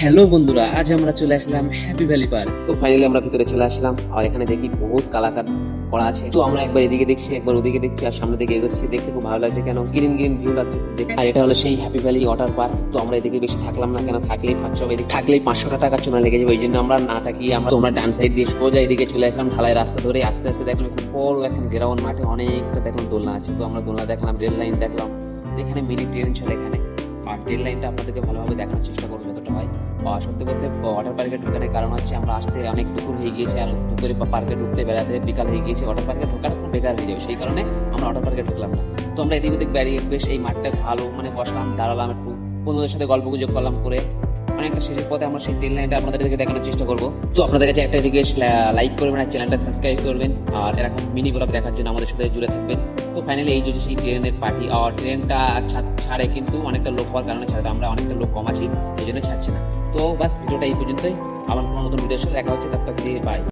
Hello বন্ধুরা, আজ আমরা চলে আসলাম হ্যাপি ভ্যালি পার্ক। তো ফাইনালি আমরা ভিতরে চলে আসলাম আর এখানে দেখি বহুত কালাকার করা আছে। তো আমরা একবার এদিকে দেখছি একবার ওদিকে দেখছি আর সামনে দিকে এগোচ্ছি, দেখতে খুব ভালো লাগছে, কেন গ্রিন গ্রিন ভিউ লাগছে দেখতে। আর এটা হলো সেই হ্যাপি ভ্যালি ওয়াটার পার্ক। তো আমরা এদিকে বেশি থাকলাম না, কেন থাকলেই খরচা হবে, এদিকে থাকলেই 500 টাকা চুনা লেগে যাবে। ওই জন্য আমরা না থাকি, তোমরা ডান সাইড দিয়ে সোজা এদিকে চলে আসলাম ঢালাই রাস্তা ধরে। আস্তে আস্তে দেখলাম খুব বড় এখন গ্রাউন্ড মাঠে অনেকটা দেখলাম দোলনা আছে। তো আমরা দোলনা দেখলাম, রেল লাইন দেখলাম, এখানে মিনি ট্রেন চলে এখানে। আর রেল লাইনটা আপনাদেরকে ভালোভাবে দেখানোর চেষ্টা করবো যতটা হয়। সত্যি বলতে ওয়াটার পার্কে ঢোকানোর কারণ হচ্ছে আমরা আসতে অনেক দুপুর হয়ে গিয়েছে, আর দুপুরে পার্কে ঢুকতে বেড়াতে বিকাল হয়ে গিয়েছে। ওয়াটার পার্কে ঢোকার কোনো বেকার হয়ে যাবে, সেই কারণে আমরা ওয়াটার পার্কে ঢুকলাম না। তো আমরা এদিক ওদিক বেরিয়ে বেশ এই মাঠটা ভালো, মানে বসলাম, দাঁড়ালাম, একটু বন্ধুদের সাথে গল্প গুজব করলাম করে অনেকটা শেষের পথে আমরা সেই ট্রেন লাইনটা আপনাদেরকে দেখানোর চেষ্টা করবো। তো আপনাদের কাছে একটা রিকোয়েস্ট, লাইক করবেন আর চ্যানেলটা সাবস্ক্রাইব করবেন, আর এরকম মিনি ব্লগ দেখার জন্য আমাদের সাথে জুড়ে থাকবেন। তো ফাইনালি এই যে সেই ট্রেনের পার্টি, আর ট্রেনটা ছাড়ে কিন্তু অনেকটা লোক হওয়ার কারণে ছাড়ে, আমরা অনেকটা লোক কম আছি, এই জন্য ছাড়ছে না। তো বাস ভিডিওটা এই পর্যন্তই। আবার কোনো নতুন ভিডিওর সাথে দেখা হচ্ছে, তার বাই।